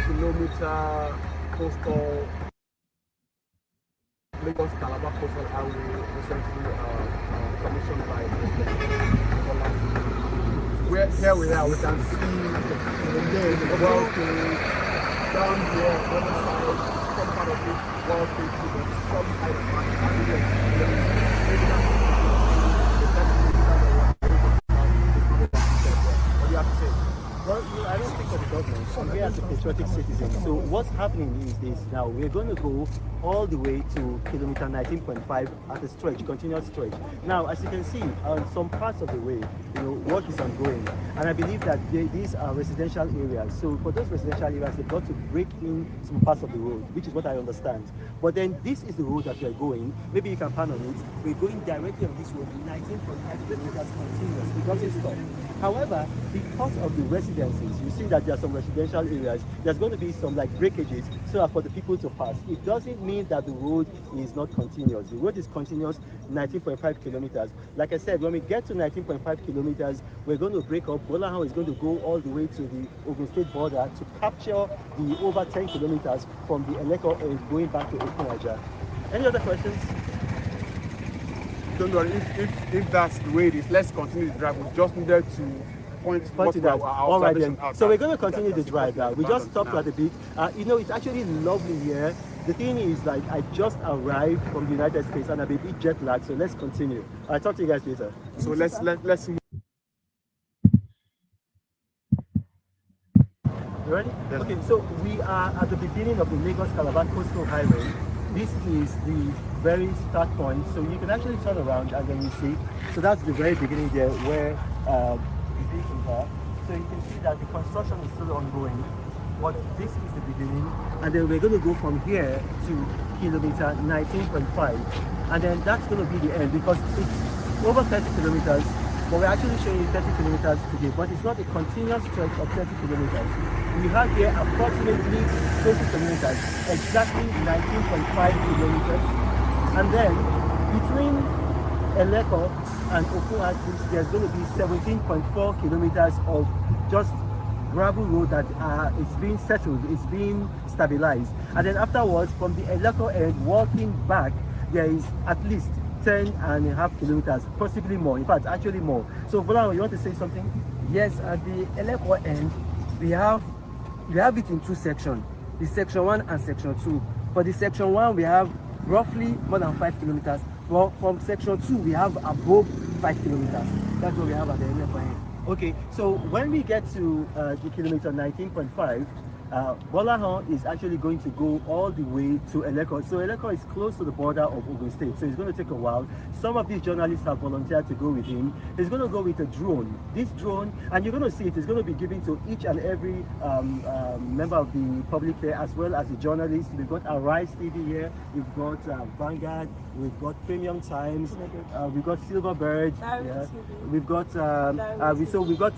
Kilometer coastal Lagos Calabar coastal highway recently commissioned by where here we are, we can see the well paved down here, the other side, some part of it well paved to the some side what do you have to say? Well, I don't speak for the government. We as a patriotic citizen. So what's happening is this now. We're going to go all the way to kilometer 19.5 at a stretch, continuous stretch. Now, as you can see, on some parts of the way, work is ongoing. And I believe that these are residential areas. So for those residential areas, they've got to break in some parts of the road, which is what I understand. But then this is the road that we're going. Maybe you can pan on it. We're going directly on this road, 19.5 kilometers continuous. It doesn't stop. However, because of the residences, you see that there are some residential areas, there's going to be some like breakages so that for the people to pass. It doesn't mean that the road is not continuous. The road is continuous, 19.5 kilometers. Like I said, when we get to 19.5 kilometers, we're going to break up. Bolahan is going to go all the way to the Ogun State border to capture the over 10 kilometers from the Eleko and going back to Okunaja. Any other questions? Don't worry, if that's the way it is, let's continue the drive. We just needed to point to that. All right then. So we're going to continue the drive now. We just stopped at a bit. It's actually lovely here. The thing is, like, I just arrived from the United States and I'm a bit jet lagged. So let's continue. I'll talk to you guys later. So let's move. You ready? Yes. Okay. So we are at the beginning of the Lagos Calabar Coastal Highway. This is the very start point, so you can actually turn around and then you see. So that's the very beginning there where the vehicles are. So you can see that the construction is still ongoing. But this is the beginning, and then we're going to go from here to kilometer 19.5, and then that's going to be the end because it's over 30 kilometers. But we're actually showing you 30 kilometers today, but it's not a continuous stretch of 30 kilometers. We have here approximately 20 kilometers, exactly 19.5 kilometers. And then between Eleko and Okunaja, there's going to be 17.4 kilometers of just gravel road that is being settled, it's being stabilized. And then afterwards, from the Eleko end, walking back, there is at least 10.5 kilometers, possibly more, in fact, actually more. So, Bola, you want to say something? Yes, at the Eleko end, we have it in two sections, the section 1 and section 2. For the section 1, we have roughly more than 5 kilometers. From section 2, we have above 5 kilometers. That's what we have at the Eleko end. Okay, so when we get to the kilometer 19.5, Bolahan is actually going to go all the way to Eleko. So Eleko is close to the border of Ogun State, so it's going to take a while. Some of these journalists have volunteered to go with him. He's going to go with a drone. This drone, and you're going to see it, is going to be given to each and every member of the public here, as well as the journalists. We've got Arise TV here, we've got Vanguard, we've got Premium Times, we've got Silverbird, yeah. We've got we've got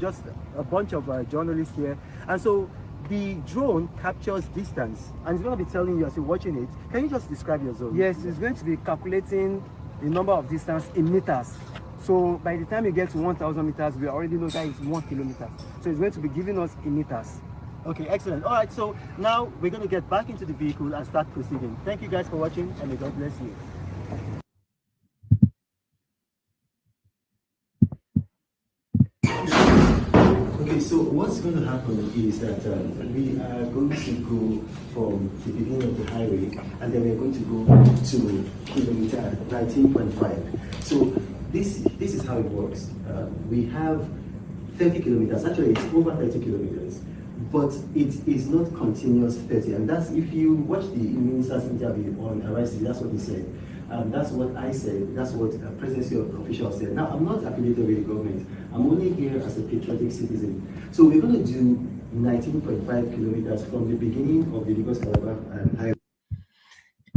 just a bunch of journalists here, and so the drone captures distance, and it's going to be telling you as you're watching it. Can you just describe your zone? Yes, it's going to be calculating the number of distance in meters. So by the time you get to 1,000 meters, we already know that it's 1 kilometer. So it's going to be giving us in meters. Okay, excellent. All right, so now we're going to get back into the vehicle and start proceeding. Thank you guys for watching, and may God bless you. Okay, so what's going to happen is that we are going to go from the beginning of the highway, and then we're going to go to kilometer 19.5. So this is how it works. We have 30 kilometers. Actually, it's over 30 kilometers, but it is not continuous 30. And that's, if you watch the minister's interview on Arise, that's what he said. That's what I said. That's what a presidency official said. Now, I'm not affiliated with the government. I'm only here as a patriotic citizen. So we're going to do 19.5 kilometers from the beginning of the Lagos Calabar highway.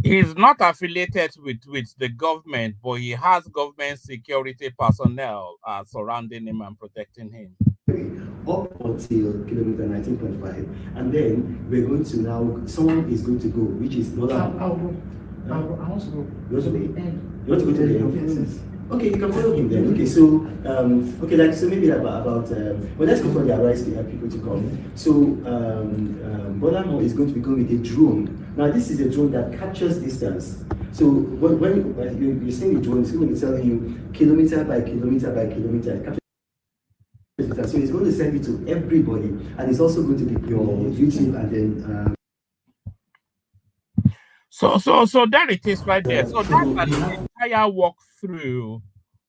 He's not affiliated with the government, but he has government security personnel surrounding him and protecting him. Up until kilometer 19.5, and then we're going to now, someone is going to go, which is Bola. I want to go. You want to the end. You want to go to the end? Yes. Okay, you can follow him then. Okay, so okay, like so maybe about well, let's go for the Arise people to come. So Bola is going to be going with a drone. Now this is a drone that captures distance. So when you're seeing the drone, it's going to be telling you kilometer by kilometer by kilometer. So it's going to send it to everybody, and it's also going to be your YouTube, and then. So there it is right there. So that's an entire walkthrough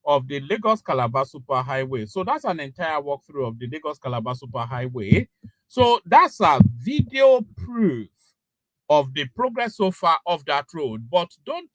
of the Lagos Calabar Superhighway. So that's an entire walkthrough of the Lagos Calabar Superhighway. So that's a video proof of the progress so far of that road. But don't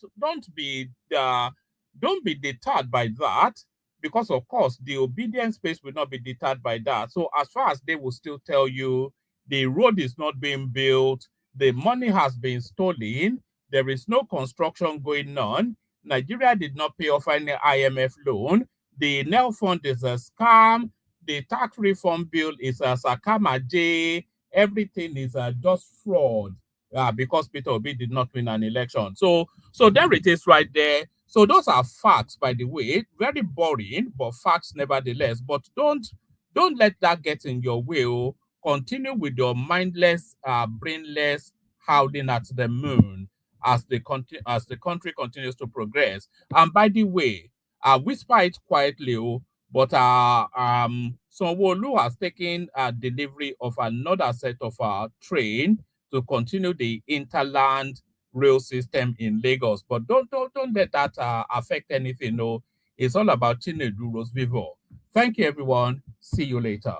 be deterred by that, because of course the obedience space will not be deterred by that. So as far as they will still tell you the road is not being built, the money has been stolen, there is no construction going on, Nigeria did not pay off any IMF loan, the NEL fund is a scam, the tax reform bill is a sakamaje, everything is just fraud, because Peter Obi did not win an election. So there it is right there. So those are facts, by the way, very boring, but facts nevertheless. But don't let that get in your way. Continue with your mindless, brainless howling at the moon as the country continues to progress. And by the way, whisper it quietly, but Sanwo-Olu has taken delivery of another set of train to continue the interland rail system in Lagos. But don't let that affect anything. No, it's all about Tinubu Vivo. Thank you, everyone. See you later.